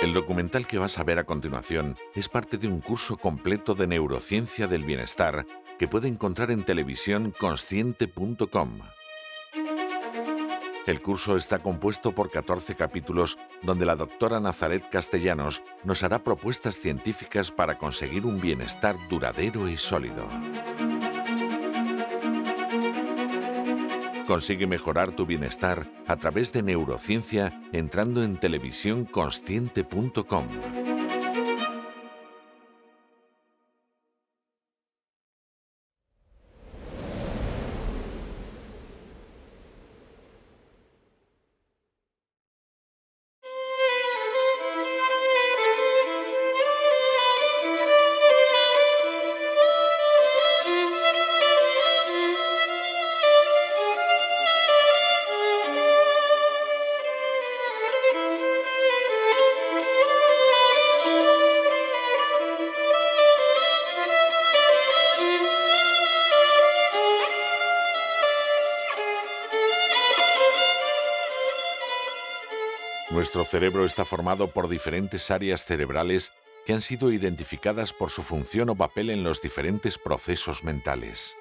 El documental que vas a ver a continuación es parte de un curso completo de neurociencia del bienestar que puede encontrar en televisiónconsciente.com. El curso está compuesto por 14 capítulos donde la doctora Nazaret Castellanos nos hará propuestas científicas para conseguir un bienestar duradero y sólido. Consigue mejorar tu bienestar a través de neurociencia entrando en televisiónconsciente.com. Nuestro cerebro está formado por diferentes áreas cerebrales que han sido identificadas por su función o papel en los diferentes procesos mentales.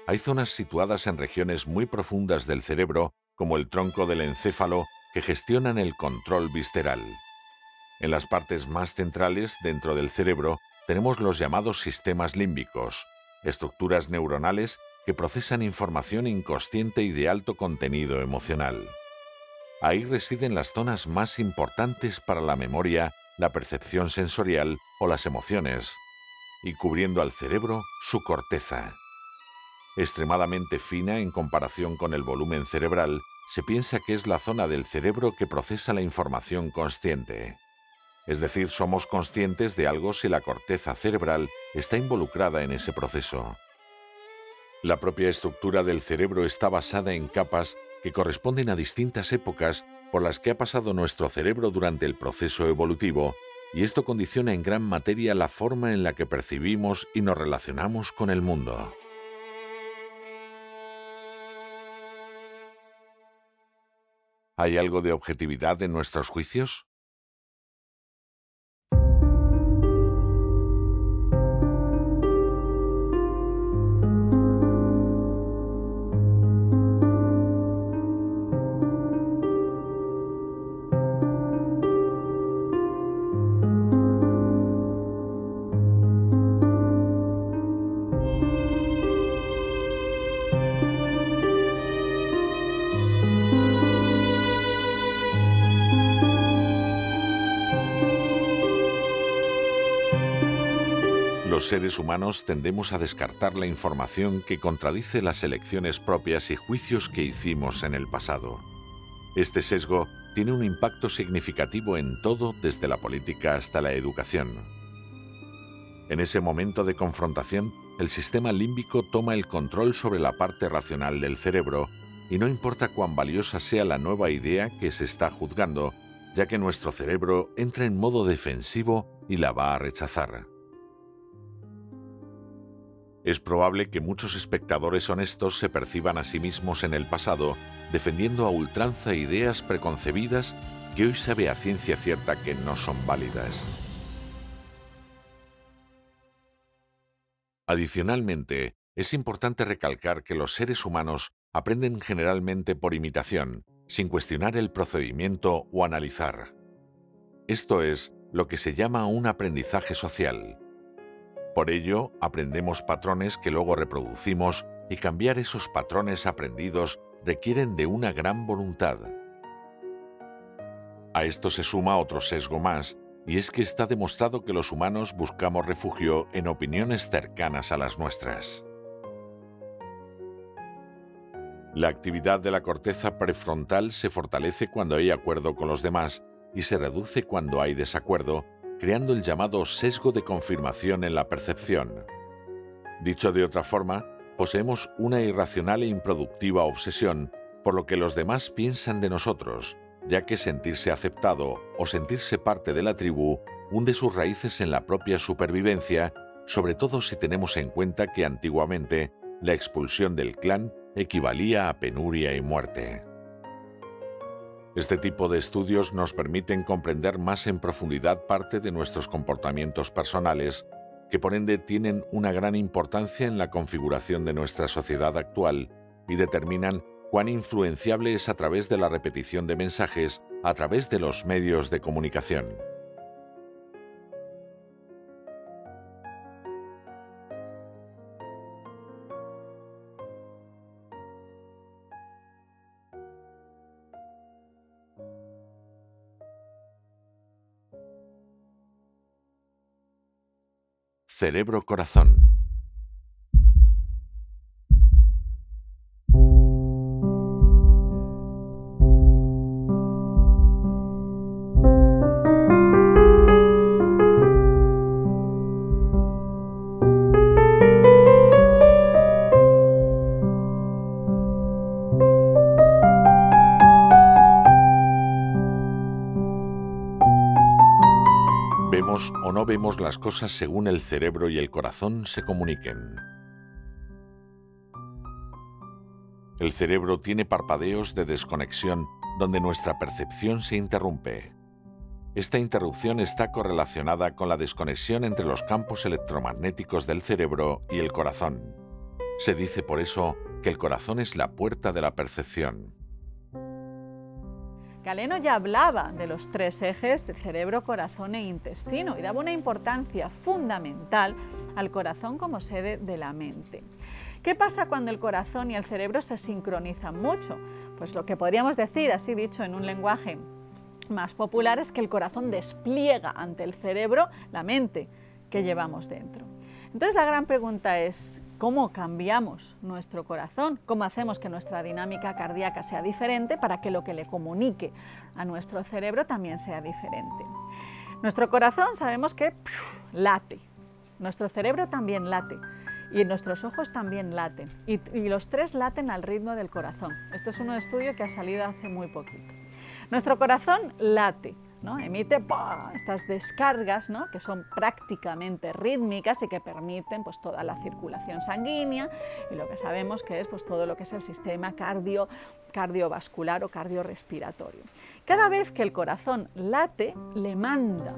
Hay zonas situadas en regiones muy profundas del cerebro, como el tronco del encéfalo, que gestionan el control visceral. En las partes más centrales, dentro del cerebro, tenemos los llamados sistemas límbicos, estructuras neuronales que procesan información inconsciente y de alto contenido emocional. Ahí residen las zonas más importantes para la memoria, la percepción sensorial o las emociones, y cubriendo al cerebro su corteza. Extremadamente fina en comparación con el volumen cerebral, se piensa que es la zona del cerebro que procesa la información consciente. Es decir, somos conscientes de algo si la corteza cerebral está involucrada en ese proceso. La propia estructura del cerebro está basada en capas que corresponden a distintas épocas por las que ha pasado nuestro cerebro durante el proceso evolutivo, y esto condiciona en gran materia la forma en la que percibimos y nos relacionamos con el mundo. ¿Hay algo de objetividad en nuestros juicios? Los seres humanos tendemos a descartar la información que contradice las elecciones propias y juicios que hicimos en el pasado. Este sesgo tiene un impacto significativo en todo, desde la política hasta la educación. En ese momento de confrontación, el sistema límbico toma el control sobre la parte racional del cerebro, y no importa cuán valiosa sea la nueva idea que se está juzgando, ya que nuestro cerebro entra en modo defensivo y la va a rechazar. Es probable que muchos espectadores honestos se perciban a sí mismos en el pasado defendiendo a ultranza ideas preconcebidas que hoy sabe a ciencia cierta que no son válidas. Adicionalmente, es importante recalcar que los seres humanos aprenden generalmente por imitación, sin cuestionar el procedimiento o analizar. Esto es lo que se llama un aprendizaje social. Por ello, aprendemos patrones que luego reproducimos, y cambiar esos patrones aprendidos requieren de una gran voluntad. A esto se suma otro sesgo más, y es que está demostrado que los humanos buscamos refugio en opiniones cercanas a las nuestras. La actividad de la corteza prefrontal se fortalece cuando hay acuerdo con los demás y se reduce cuando hay desacuerdo, creando el llamado sesgo de confirmación en la percepción. Dicho de otra forma, poseemos una irracional e improductiva obsesión por lo que los demás piensan de nosotros, ya que sentirse aceptado o sentirse parte de la tribu hunde sus raíces en la propia supervivencia, sobre todo si tenemos en cuenta que antiguamente la expulsión del clan equivalía a penuria y muerte. Este tipo de estudios nos permiten comprender más en profundidad parte de nuestros comportamientos personales, que por ende tienen una gran importancia en la configuración de nuestra sociedad actual y determinan cuán influenciable es a través de la repetición de mensajes a través de los medios de comunicación. Cerebro-corazón. Vemos o no vemos las cosas según el cerebro y el corazón se comuniquen. El cerebro tiene parpadeos de desconexión donde nuestra percepción se interrumpe. Esta interrupción está correlacionada con la desconexión entre los campos electromagnéticos del cerebro y el corazón. Se dice por eso que el corazón es la puerta de la percepción. Galeno ya hablaba de los tres ejes de cerebro, corazón e intestino y daba una importancia fundamental al corazón como sede de la mente. ¿Qué pasa cuando el corazón y el cerebro se sincronizan mucho? Pues lo que podríamos decir, así dicho en un lenguaje más popular, es que el corazón despliega ante el cerebro la mente que llevamos dentro. Entonces la gran pregunta es, ¿cómo cambiamos nuestro corazón? ¿Cómo hacemos que nuestra dinámica cardíaca sea diferente para que lo que le comunique a nuestro cerebro también sea diferente? Nuestro corazón sabemos que late, nuestro cerebro también late y nuestros ojos también laten y los tres laten al ritmo del corazón. Esto es un estudio que ha salido hace muy poquito. Nuestro corazón late, ¿no? Emite estas descargas, ¿no? Que son prácticamente rítmicas y que permiten pues, toda la circulación sanguínea y lo que sabemos que es pues, todo lo que es el sistema cardiovascular o cardiorrespiratorio. Cada vez que el corazón late, le manda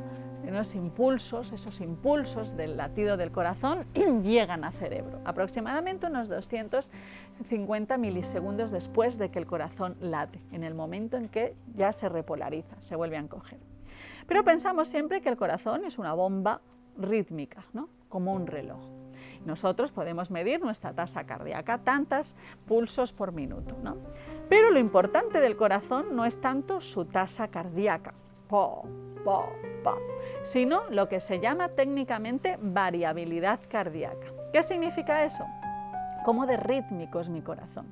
esos impulsos del latido del corazón llegan al cerebro, aproximadamente unos 250 milisegundos después de que el corazón late, en el momento en que ya se repolariza, se vuelve a encoger. Pero pensamos siempre que el corazón es una bomba rítmica, ¿no? Como un reloj. Nosotros podemos medir nuestra tasa cardíaca, tantos pulsos por minuto, ¿no? Pero lo importante del corazón no es tanto su tasa cardíaca, sino lo que se llama técnicamente variabilidad cardíaca. ¿Qué significa eso? ¿Cómo de rítmico es mi corazón?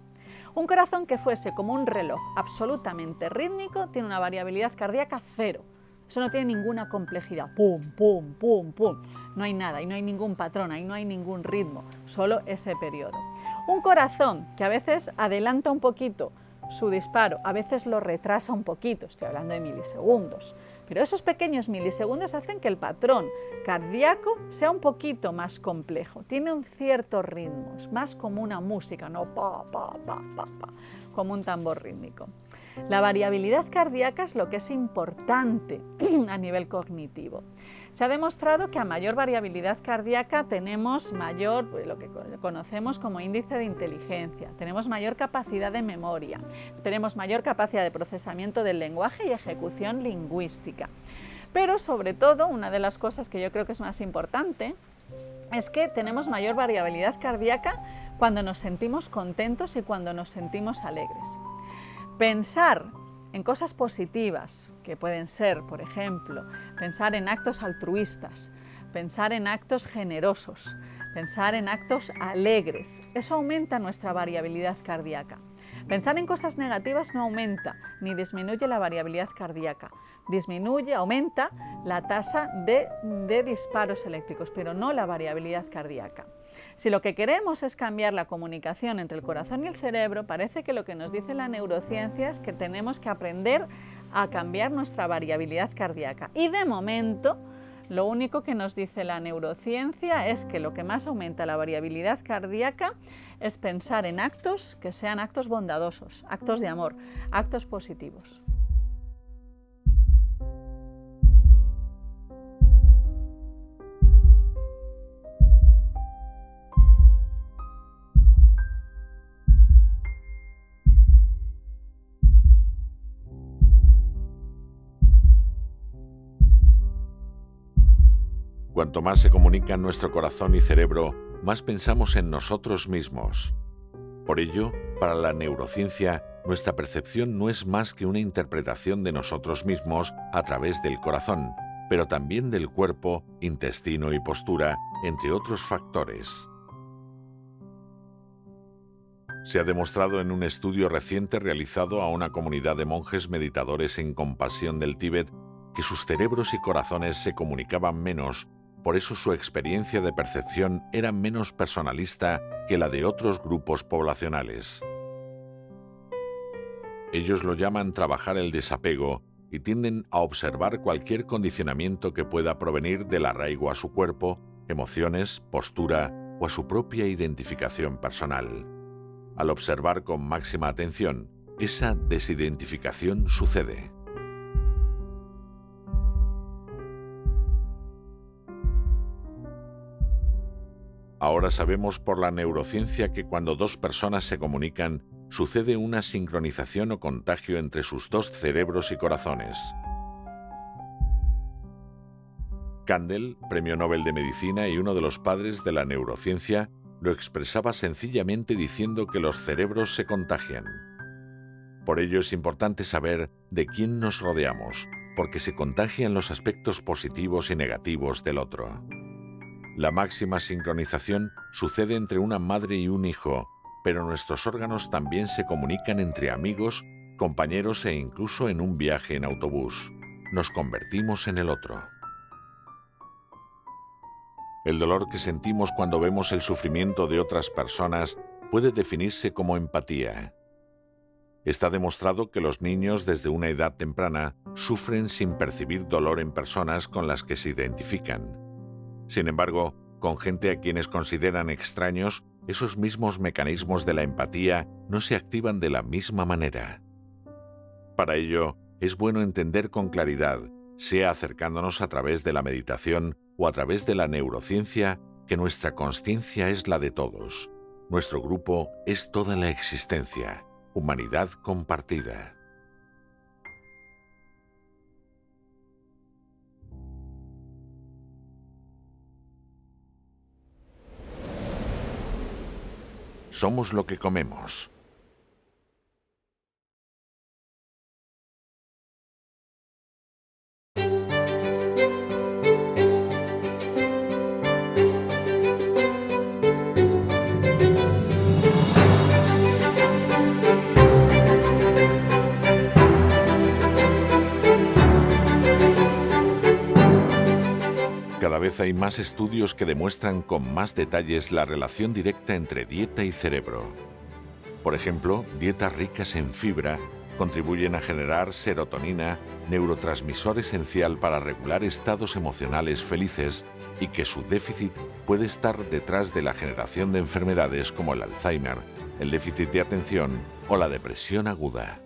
Un corazón que fuese como un reloj absolutamente rítmico tiene una variabilidad cardíaca cero. Eso no tiene ninguna complejidad, pum, pum, pum, pum. No hay nada, y no hay ningún patrón, ahí no hay ningún ritmo, solo ese periodo. Un corazón que a veces adelanta un poquito su disparo, a veces lo retrasa un poquito, estoy hablando de milisegundos, pero esos pequeños milisegundos hacen que el patrón cardíaco sea un poquito más complejo, tiene un cierto ritmo, es más como una música, no como un tambor rítmico. La variabilidad cardíaca es lo que es importante a nivel cognitivo. Se ha demostrado que a mayor variabilidad cardíaca tenemos mayor, lo que conocemos como índice de inteligencia, tenemos mayor capacidad de memoria, tenemos mayor capacidad de procesamiento del lenguaje y ejecución lingüística. Pero sobre todo, una de las cosas que yo creo que es más importante es que tenemos mayor variabilidad cardíaca cuando nos sentimos contentos y cuando nos sentimos alegres. Pensar en cosas positivas, que pueden ser, por ejemplo, pensar en actos altruistas, pensar en actos generosos, pensar en actos alegres, eso aumenta nuestra variabilidad cardíaca. Pensar en cosas negativas no aumenta ni disminuye la variabilidad cardíaca, aumenta la tasa de disparos eléctricos, pero no la variabilidad cardíaca. Si lo que queremos es cambiar la comunicación entre el corazón y el cerebro, parece que lo que nos dice la neurociencia es que tenemos que aprender a cambiar nuestra variabilidad cardíaca. Y de momento, lo único que nos dice la neurociencia es que lo que más aumenta la variabilidad cardíaca es pensar en actos que sean actos bondadosos, actos de amor, actos positivos. Cuanto más se comunican nuestro corazón y cerebro, más pensamos en nosotros mismos. Por ello, para la neurociencia, nuestra percepción no es más que una interpretación de nosotros mismos a través del corazón, pero también del cuerpo, intestino y postura, entre otros factores. Se ha demostrado en un estudio reciente realizado a una comunidad de monjes meditadores en Compasión del Tíbet que sus cerebros y corazones se comunicaban menos, por eso su experiencia de percepción era menos personalista que la de otros grupos poblacionales. Ellos lo llaman trabajar el desapego y tienden a observar cualquier condicionamiento que pueda provenir del arraigo a su cuerpo, emociones, postura o a su propia identificación personal. Al observar con máxima atención, esa desidentificación sucede. Ahora sabemos por la neurociencia que cuando dos personas se comunican, sucede una sincronización o contagio entre sus dos cerebros y corazones. Kandel, Premio Nobel de Medicina y uno de los padres de la neurociencia, lo expresaba sencillamente diciendo que los cerebros se contagian. Por ello es importante saber de quién nos rodeamos, porque se contagian los aspectos positivos y negativos del otro. La máxima sincronización sucede entre una madre y un hijo, pero nuestros órganos también se comunican entre amigos, compañeros e incluso en un viaje en autobús. Nos convertimos en el otro. El dolor que sentimos cuando vemos el sufrimiento de otras personas puede definirse como empatía. Está demostrado que los niños desde una edad temprana sufren sin percibir dolor en personas con las que se identifican. Sin embargo, con gente a quienes consideran extraños, esos mismos mecanismos de la empatía no se activan de la misma manera. Para ello, es bueno entender con claridad, sea acercándonos a través de la meditación o a través de la neurociencia, que nuestra consciencia es la de todos. Nuestro grupo es toda la existencia, humanidad compartida. Somos lo que comemos. Cada vez hay más estudios que demuestran con más detalles la relación directa entre dieta y cerebro. Por ejemplo, dietas ricas en fibra contribuyen a generar serotonina, neurotransmisor esencial para regular estados emocionales felices y que su déficit puede estar detrás de la generación de enfermedades como el Alzheimer, el déficit de atención o la depresión aguda.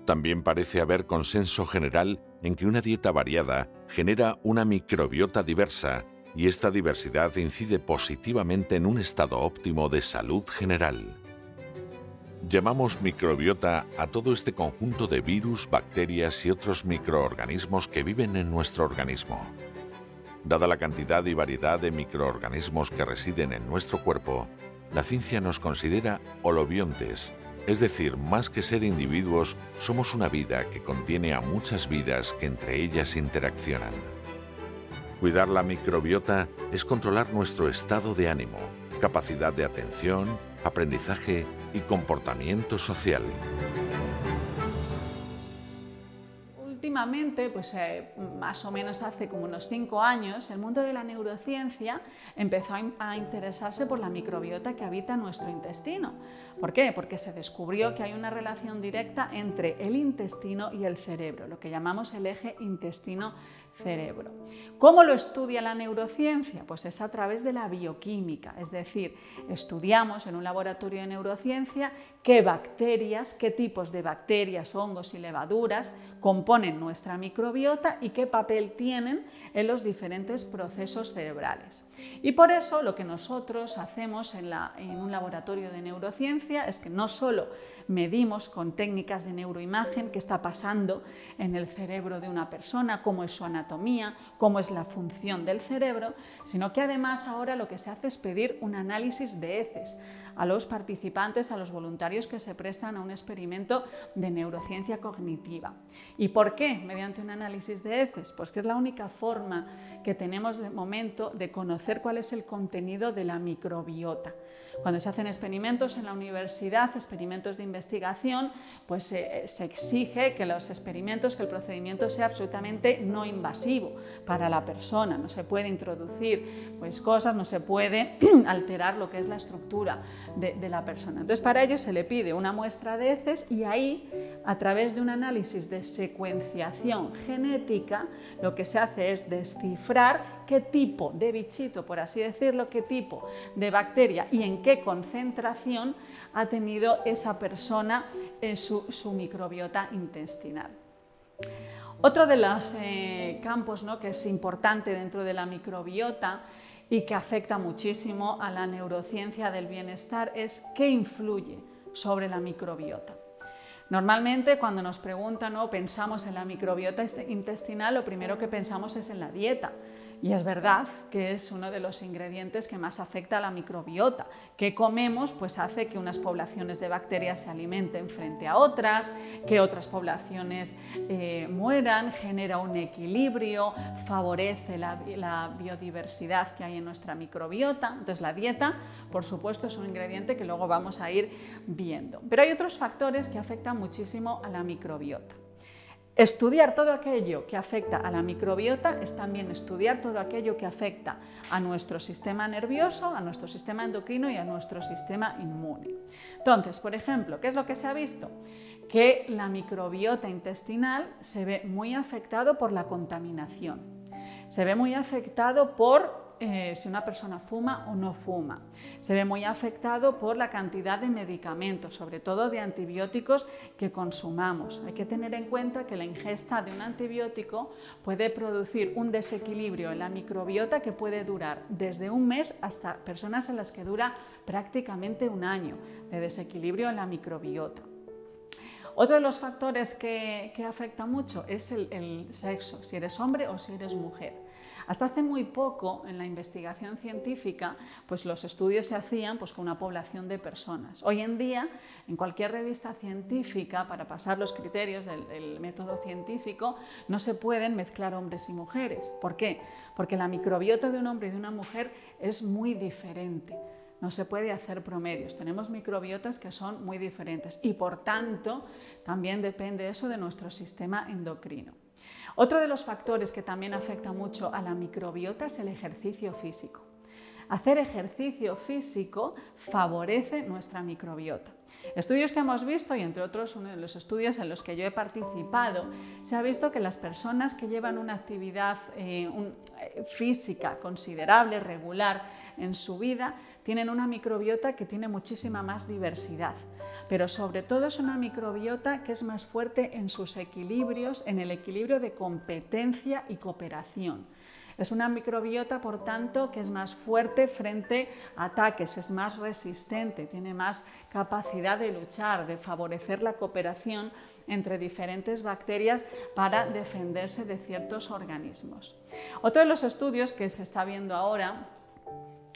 También parece haber consenso general en que una dieta variada genera una microbiota diversa y esta diversidad incide positivamente en un estado óptimo de salud general. Llamamos microbiota a todo este conjunto de virus, bacterias y otros microorganismos que viven en nuestro organismo. Dada la cantidad y variedad de microorganismos que residen en nuestro cuerpo, la ciencia nos considera holobiontes, es decir, más que ser individuos, somos una vida que contiene a muchas vidas que entre ellas interaccionan. Cuidar la microbiota es controlar nuestro estado de ánimo, capacidad de atención, aprendizaje y comportamiento social. Últimamente, más o menos hace como unos 5 años, el mundo de la neurociencia empezó a interesarse por la microbiota que habita nuestro intestino. ¿Por qué? Porque se descubrió que hay una relación directa entre el intestino y el cerebro, lo que llamamos el eje intestino-cerebro. ¿Cómo lo estudia la neurociencia? Pues es a través de la bioquímica, es decir, estudiamos en un laboratorio de neurociencia qué bacterias, qué tipos de bacterias, hongos y levaduras componen componen nuestra microbiota y qué papel tienen en los diferentes procesos cerebrales. Y por eso lo que nosotros hacemos en un laboratorio de neurociencia es que no solo medimos con técnicas de neuroimagen qué está pasando en el cerebro de una persona, cómo es su anatomía, cómo es la función del cerebro, sino que además ahora lo que se hace es pedir un análisis de heces a los participantes, a los voluntarios que se prestan a un experimento de neurociencia cognitiva. ¿Y por qué mediante un análisis de heces? Pues que es la única forma que tenemos de momento de conocer cuál es el contenido de la microbiota. Cuando se hacen experimentos en la universidad, experimentos de investigación, pues se exige que los experimentos, que el procedimiento sea absolutamente no invasivo para la persona. No se puede introducir pues, cosas, no se puede alterar lo que es la estructura de la persona. Entonces, para ello se le pide una muestra de heces y ahí, a través de un análisis de secuenciación genética, lo que se hace es descifrar qué tipo de bichito, por así decirlo, qué tipo de bacteria y en qué concentración ha tenido esa persona en su microbiota intestinal. Otro de los campos, ¿no?, que es importante dentro de la microbiota y que afecta muchísimo a la neurociencia del bienestar es qué influye sobre la microbiota. Normalmente cuando nos preguntan o pensamos en la microbiota intestinal, lo primero que pensamos es en la dieta. Y es verdad que es uno de los ingredientes que más afecta a la microbiota. ¿Qué comemos? Pues hace que unas poblaciones de bacterias se alimenten frente a otras, que otras poblaciones mueran, genera un equilibrio, favorece la biodiversidad que hay en nuestra microbiota. Entonces la dieta, por supuesto, es un ingrediente que luego vamos a ir viendo. Pero hay otros factores que afectan muchísimo a la microbiota. Estudiar todo aquello que afecta a la microbiota es también estudiar todo aquello que afecta a nuestro sistema nervioso, a nuestro sistema endocrino y a nuestro sistema inmune. Entonces, por ejemplo, ¿qué es lo que se ha visto? Que la microbiota intestinal se ve muy afectado por la contaminación, se ve muy afectado por si una persona fuma o no fuma. Se ve muy afectado por la cantidad de medicamentos, sobre todo de antibióticos que consumamos. Hay que tener en cuenta que la ingesta de un antibiótico puede producir un desequilibrio en la microbiota que puede durar desde un mes hasta personas en las que dura prácticamente un año de desequilibrio en la microbiota. Otro de los factores que afecta mucho es el sexo, si eres hombre o si eres mujer. Hasta hace muy poco, en la investigación científica, pues los estudios se hacían pues, con una población de personas. Hoy en día, en cualquier revista científica, para pasar los criterios del método científico, no se pueden mezclar hombres y mujeres. ¿Por qué? Porque la microbiota de un hombre y de una mujer es muy diferente. No se puede hacer promedios, tenemos microbiotas que son muy diferentes y por tanto también depende eso de nuestro sistema endocrino. Otro de los factores que también afecta mucho a la microbiota es el ejercicio físico. Hacer ejercicio físico favorece nuestra microbiota. Estudios que hemos visto, y entre otros uno de los estudios en los que yo he participado, se ha visto que las personas que llevan una actividad física considerable, regular en su vida, tienen una microbiota que tiene muchísima más diversidad, pero sobre todo es una microbiota que es más fuerte en sus equilibrios, en el equilibrio de competencia y cooperación. Es una microbiota, por tanto, que es más fuerte frente a ataques, es más resistente, tiene más capacidad de luchar, de favorecer la cooperación entre diferentes bacterias para defenderse de ciertos organismos. Otro de los estudios que se está viendo ahora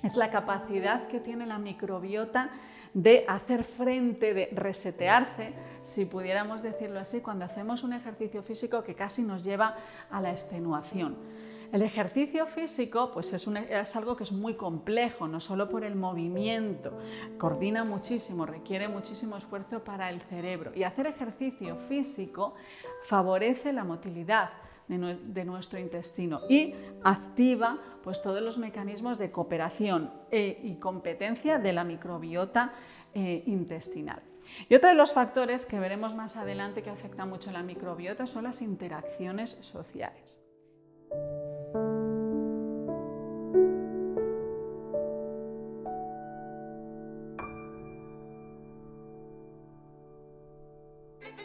es la capacidad que tiene la microbiota de hacer frente, de resetearse, si pudiéramos decirlo así, cuando hacemos un ejercicio físico que casi nos lleva a la extenuación. El ejercicio físico pues es algo que es muy complejo, no solo por el movimiento, coordina muchísimo, requiere muchísimo esfuerzo para el cerebro, y hacer ejercicio físico favorece la motilidad de nuestro intestino y activa pues, todos los mecanismos de cooperación y competencia de la microbiota intestinal. Y otro de los factores que veremos más adelante que afecta mucho a la microbiota son las interacciones sociales.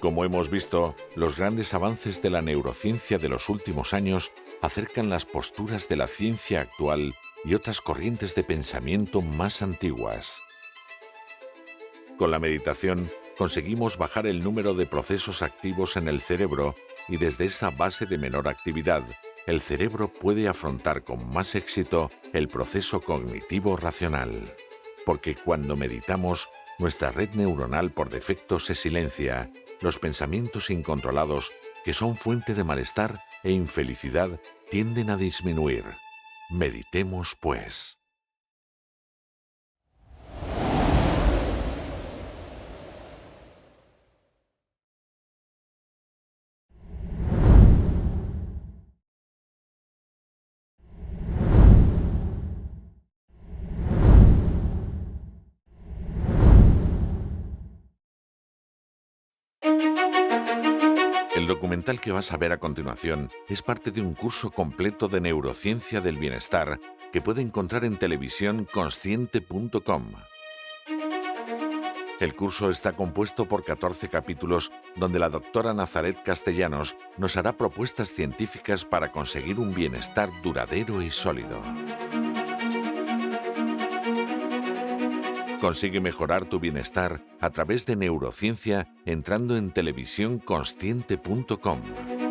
Como hemos visto, los grandes avances de la neurociencia de los últimos años acercan las posturas de la ciencia actual y otras corrientes de pensamiento más antiguas. Con la meditación, conseguimos bajar el número de procesos activos en el cerebro y desde esa base de menor actividad, el cerebro puede afrontar con más éxito el proceso cognitivo racional. Porque cuando meditamos, nuestra red neuronal por defecto se silencia. Los pensamientos incontrolados, que son fuente de malestar e infelicidad, tienden a disminuir. Meditemos, pues. El documental que vas a ver a continuación es parte de un curso completo de neurociencia del bienestar que puede encontrar en televisión consciente.com. El curso está compuesto por 14 capítulos donde la doctora Nazaret Castellanos nos hará propuestas científicas para conseguir un bienestar duradero y sólido. Consigue mejorar tu bienestar a través de neurociencia entrando en televisiónconsciente.com.